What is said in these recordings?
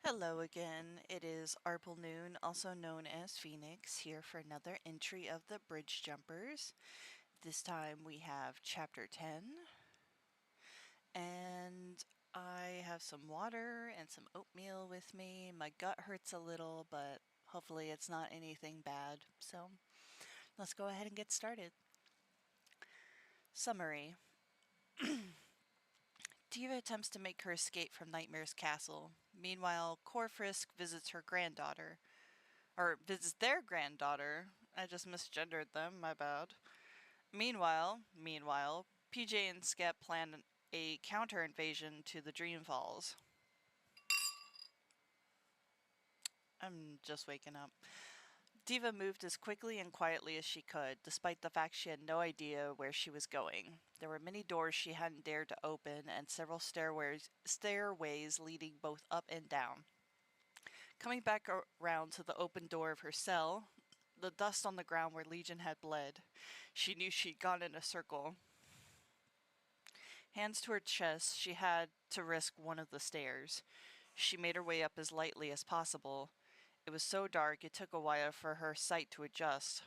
Hello again, it is arplenoon, also known as Phoenix, here for another entry of the Bridge Jumpers. This time we have Chapter 10, and I have some water and some oatmeal with me. My gut hurts a little, but hopefully it's not anything bad, so let's go ahead and get started. Summary. Diva attempts to make her escape from Nightmare's castle. Meanwhile, Frisk visits her granddaughter. Or visits their granddaughter. I just misgendered them, my bad. Meanwhile, PJ and Skep plan a counter-invasion to the Dreamfalls. I'm just waking up. Diva moved as quickly and quietly as she could, despite the fact she had no idea where she was going. There were many doors she hadn't dared to open, and several stairways leading both up and down. Coming back around to the open door of her cell, the dust on the ground where Legion had bled, she knew she'd gone in a circle. Hands to her chest, she had to risk one of the stairs. She made her way up as lightly as possible. It was so dark, it took a while for her sight to adjust.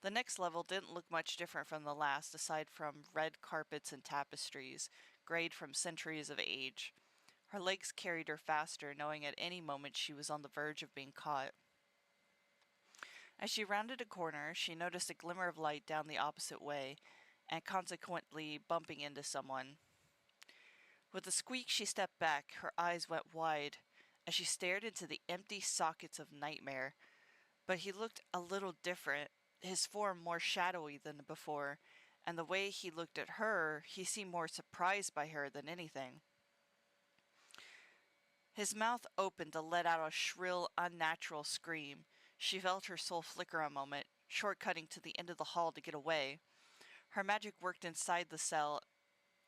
The next level didn't look much different from the last, aside from red carpets and tapestries, grayed from centuries of age. Her legs carried her faster, knowing at any moment she was on the verge of being caught. As she rounded a corner, she noticed a glimmer of light down the opposite way, and consequently bumping into someone. With a squeak, she stepped back. Her eyes went wide as she stared into the empty sockets of Nightmare. But he looked a little different, his form more shadowy than before, and the way he looked at her, he seemed more surprised by her than anything. His mouth opened to let out a shrill, unnatural scream. She felt her soul flicker a moment, shortcutting to the end of the hall to get away. Her magic worked inside the cell.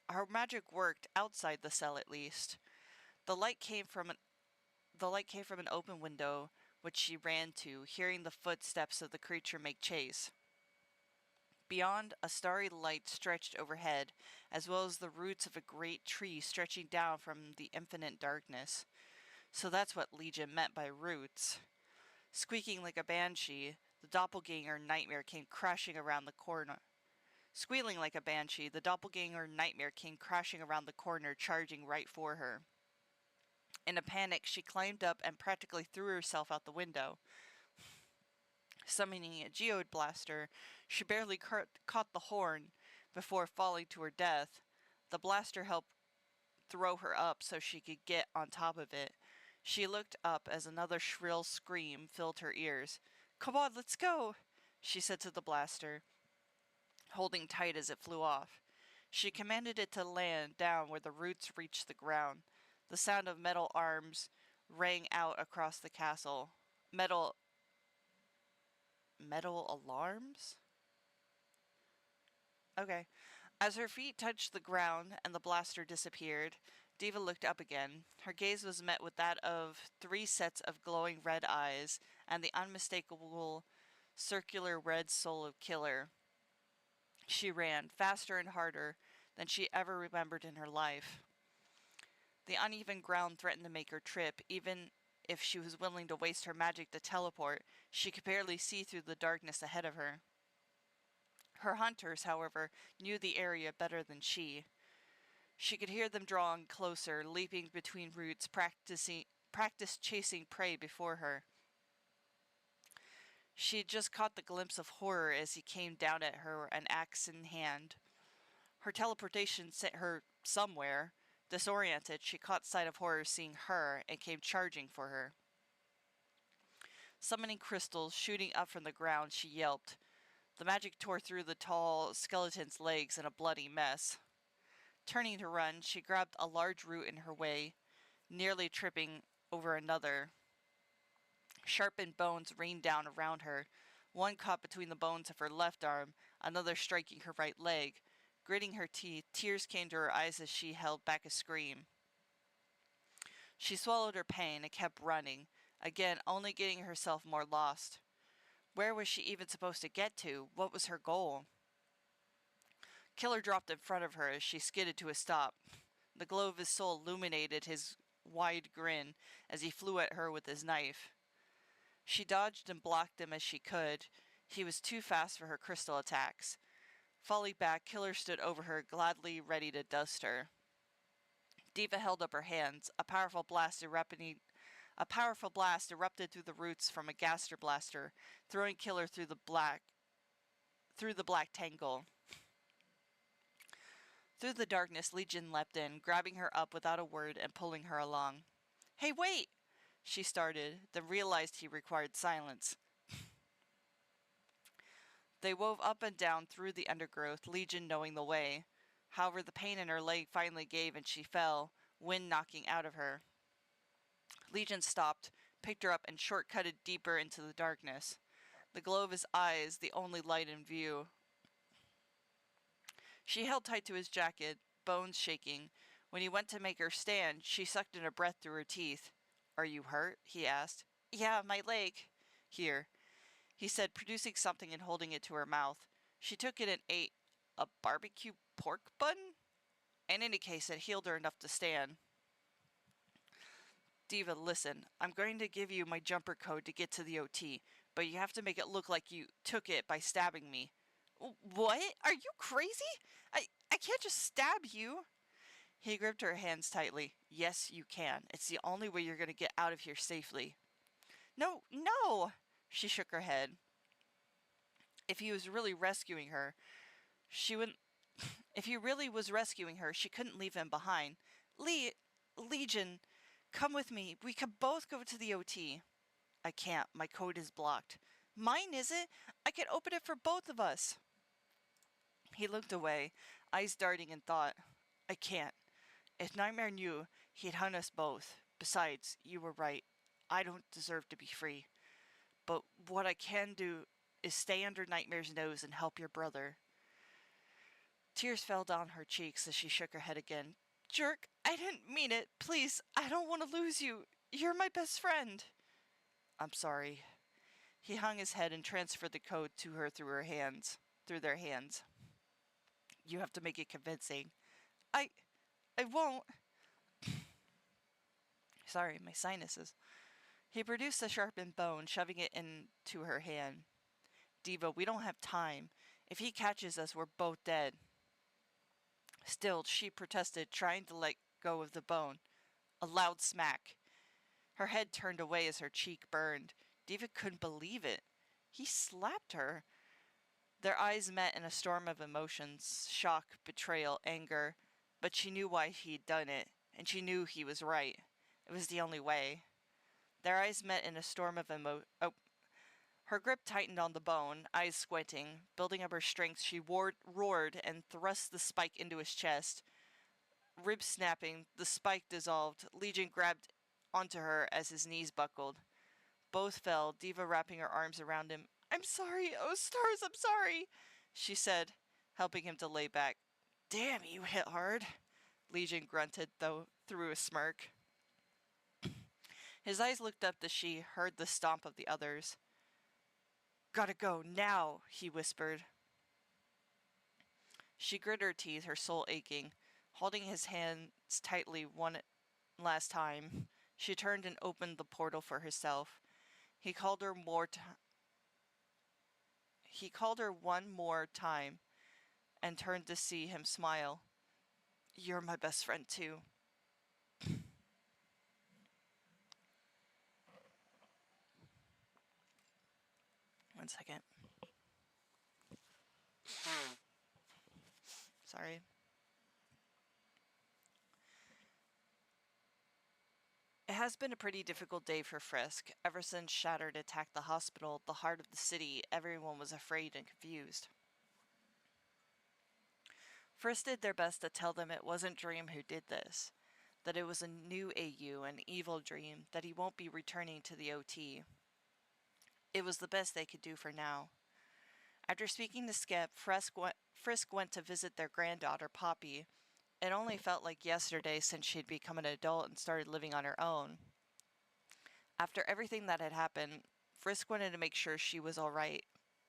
Her magic worked outside the cell, at least. The light came from an open window, which she ran to, hearing the footsteps of the creature make chase. Beyond, a starry light stretched overhead, as well as the roots of a great tree stretching down from the infinite darkness. So that's what Legion meant by roots. Squeaking like a banshee, the doppelganger Nightmare came crashing around the corner. Squealing like a banshee, the doppelganger Nightmare came crashing around the corner, charging right for her. In a panic, she climbed up and practically threw herself out the window. Summoning a geode blaster, she barely caught the horn before falling to her death. The blaster helped throw her up so she could get on top of it. She looked up as another shrill scream filled her ears. "Come on, let's go," she said to the blaster, holding tight as it flew off. She commanded it to land down where the roots reached the ground. The sound of metal arms rang out across the castle. Metal alarms? Okay. As her feet touched the ground and the blaster disappeared, Diva looked up again. Her gaze was met with that of 3 sets of glowing red eyes and the unmistakable circular red soul of Killer. She ran, faster and harder than she ever remembered in her life. The uneven ground threatened to make her trip. Even if she was willing to waste her magic to teleport, she could barely see through the darkness ahead of her. Her hunters, however, knew the area better than she. She could hear them drawing closer, leaping between roots, practice chasing prey before her. She had just caught the glimpse of horror as he came down at her, an axe in hand. Her teleportation sent her somewhere. Disoriented, she caught sight of horror seeing her and came charging for her. Summoning crystals shooting up from the ground, she yelped. The magic tore through the tall skeleton's legs in a bloody mess. Turning to run, she grabbed a large root in her way, nearly tripping over another. Sharpened bones rained down around her, one caught between the bones of her left arm, another striking her right leg. Gritting her teeth, tears came to her eyes as she held back a scream. She swallowed her pain and kept running, again only getting herself more lost. Where was she even supposed to get to? What was her goal? Killer dropped in front of her as she skidded to a stop. The glow of his soul illuminated his wide grin as he flew at her with his knife. She dodged and blocked him as she could. He was too fast for her crystal attacks. Falling back, Killer stood over her, gladly ready to dust her. Diva held up her hands. A powerful blast erupted through the roots from a gaster blaster, throwing Killer through the black tangle. Through the darkness, Legion leapt in, grabbing her up without a word and pulling her along. "Hey, wait!" she started, then realized he required silence. They wove up and down through the undergrowth, Legion knowing the way. However, the pain in her leg finally gave and she fell, wind knocking out of her. Legion stopped, picked her up, and shortcutted deeper into the darkness. The glow of his eyes, the only light in view. She held tight to his jacket, bones shaking. When he went to make her stand, she sucked in a breath through her teeth. "Are you hurt?" he asked. "Yeah, my leg." "Here," he said, producing something and holding it to her mouth. She took it and ate a barbecue pork bun? In any case, it healed her enough to stand. "Diva, listen. I'm going to give you my jumper code to get to the OT, but you have to make it look like you took it by stabbing me." "What? Are you crazy? I can't just stab you." He gripped her hands tightly. "Yes, you can. It's the only way you're going to get out of here safely." "No, no!" She shook her head. If he was really rescuing her, she wouldn't. If he really was rescuing her, she couldn't leave him behind. Legion, come with me. We could both go to the OT." "I can't. My code is blocked." "Mine isn't. I could open it for both of us." He looked away, eyes darting in thought. "I can't. If Nightmare knew, he'd hunt us both. Besides, you were right. I don't deserve to be free. But what I can do is stay under Nightmare's nose and help your brother." Tears fell down her cheeks as she shook her head again. "Jerk, I didn't mean it. Please, I don't want to lose you. You're my best friend." "I'm sorry." He hung his head and transferred the code to her through their hands. "You have to make it convincing." I won't." Sorry, my sinuses. He produced a sharpened bone, shoving it into her hand. "Diva, we don't have time. If he catches us, we're both dead." Still, she protested, trying to let go of the bone. A loud smack. Her head turned away as her cheek burned. Diva couldn't believe it. He slapped her. Their eyes met in a storm of emotions, shock, betrayal, anger, but she knew why he'd done it, and she knew he was right. It was the only way. Their eyes met in a storm of Her grip tightened on the bone, eyes squinting. Building up her strength, she roared and thrust the spike into his chest. Ribs snapping, the spike dissolved. Legion grabbed onto her as his knees buckled. Both fell, Diva wrapping her arms around him. "I'm sorry, oh stars, I'm sorry," she said, helping him to lay back. "Damn, you hit hard," Legion grunted, though, through a smirk. His eyes looked up as she heard the stomp of the others. "Gotta go, now," he whispered. She gritted her teeth, her soul aching. Holding his hands tightly one last time, she turned and opened the portal for herself. He called her one more time and turned to see him smile. "You're my best friend, too." One second. Sorry. It has been a pretty difficult day for Frisk. Ever since Shattered attacked the hospital, the heart of the city, everyone was afraid and confused. Frisk did their best to tell them it wasn't Dream who did this, that it was a new AU, an evil Dream, that he won't be returning to the OT. It was the best they could do for now. After speaking to Skep, Frisk went to visit their granddaughter, Poppy. It only felt like yesterday since she'd become an adult and started living on her own. After everything that had happened, Frisk wanted to make sure she was alright,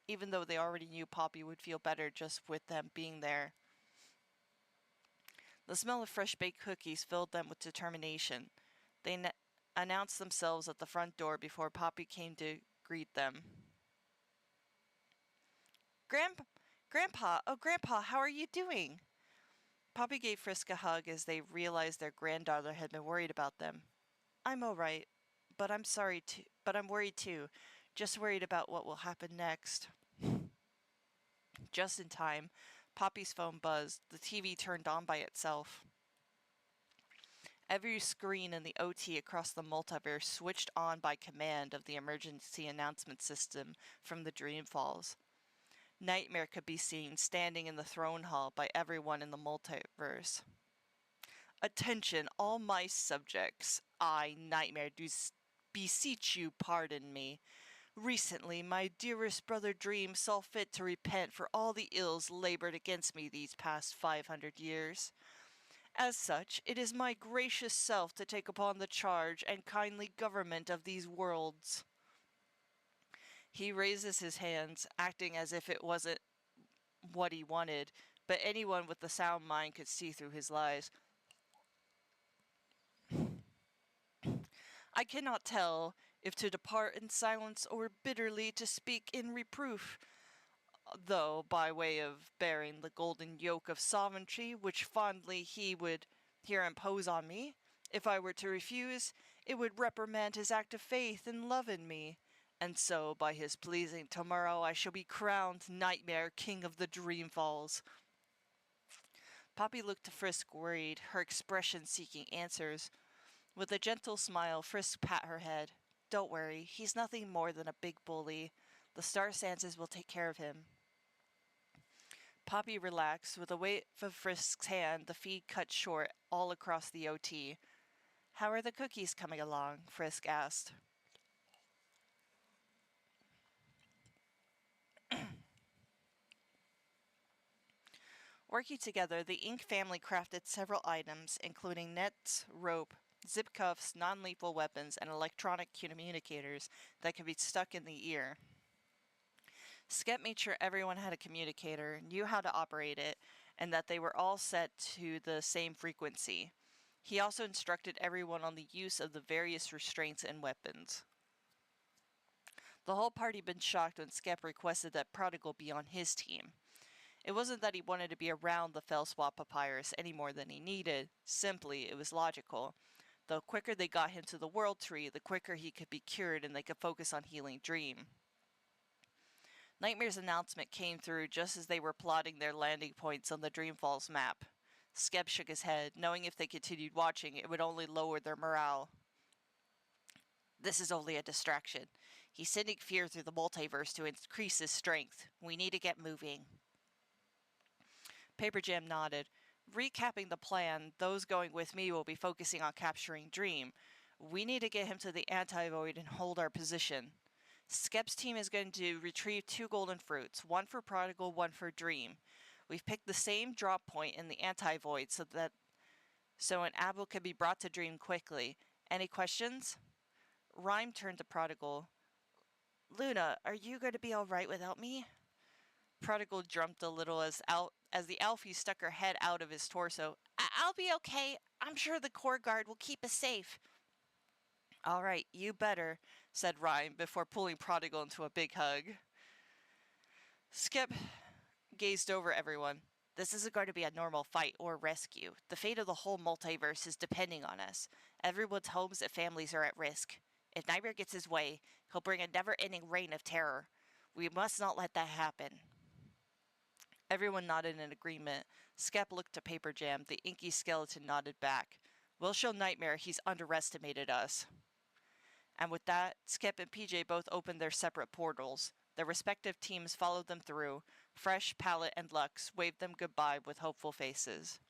even though they already knew Poppy would feel better just with them being there. The smell of fresh baked cookies filled them with determination. They announced themselves at the front door before Poppy came to greet them. Grandpa, oh Grandpa, how are you doing? Poppy gave Frisk a hug as they realized their granddaughter had been worried about them. I'm all right, but I'm worried too. Just worried about what will happen next. Just in time, Poppy's phone buzzed. The TV turned on by itself. Every screen in the OT across the multiverse switched on by command of the emergency announcement system from the Dreamfalls. Nightmare could be seen standing in the throne hall by everyone in the multiverse. Attention, all my subjects. I, Nightmare, do beseech you pardon me. Recently, my dearest brother Dream saw fit to repent for all the ills labored against me these past 500 years. As such, it is my gracious self to take upon the charge and kindly government of these worlds. He raises his hands, acting as if it wasn't what he wanted, but anyone with a sound mind could see through his lies. I cannot tell if to depart in silence or bitterly to speak in reproof, though by way of bearing the golden yoke of sovereignty which fondly he would here impose on me. If I were to refuse, it would reprimand his act of faith and love in me, and so, by his pleasing, tomorrow I shall be crowned Nightmare, King of the Dreamfalls. Poppy looked to Frisk worried, her expression seeking answers. With a gentle smile, Frisk pat her head. Don't worry, he's nothing more than a big bully. The Star Sanses will take care of him. Poppy relaxed. With a wave of Frisk's hand, the feed cut short all across the OT. How are the cookies coming along? Frisk asked. Working together, the Ink family crafted several items, including nets, rope, zip cuffs, non-lethal weapons, and electronic communicators that could be stuck in the ear. Skep made sure everyone had a communicator, knew how to operate it, and that they were all set to the same frequency. He also instructed everyone on the use of the various restraints and weapons. The whole party had been shocked when Skep requested that Prodigal be on his team. It wasn't that he wanted to be around the Fellswap Papyrus any more than he needed. Simply, it was logical. The quicker they got him to the World Tree, the quicker he could be cured and they could focus on healing Dream. Nightmare's announcement came through just as they were plotting their landing points on the Dreamfalls map. Skep shook his head, knowing if they continued watching, it would only lower their morale. This is only a distraction. He's sending fear through the multiverse to increase his strength. We need to get moving. Paper Jam nodded. Recapping the plan, those going with me will be focusing on capturing Dream. We need to get him to the Anti-Void and hold our position. Skep's team is going to retrieve 2 golden fruits, one for Prodigal, one for Dream. We've picked the same drop point in the Anti-Void so an apple can be brought to Dream quickly. Any questions? Rhyme turned to Prodigal. Luna, are you going to be alright without me? Prodigal jumped a little as the Alfie stuck her head out of his torso. I'll be okay. I'm sure the Core Guard will keep us safe. All right, you better, said Rhyme before pulling Prodigal into a big hug. Skep gazed over everyone. This isn't going to be a normal fight or rescue. The fate of the whole multiverse is depending on us. Everyone's homes and families are at risk. If Nightmare gets his way, he'll bring a never-ending reign of terror. We must not let that happen. Everyone nodded in agreement. Skep looked to Paper Jam. The inky skeleton nodded back. We'll show Nightmare he's underestimated us. And with that, Skep and PJ both opened their separate portals. Their respective teams followed them through. Fresh, Palette, and Lux waved them goodbye with hopeful faces.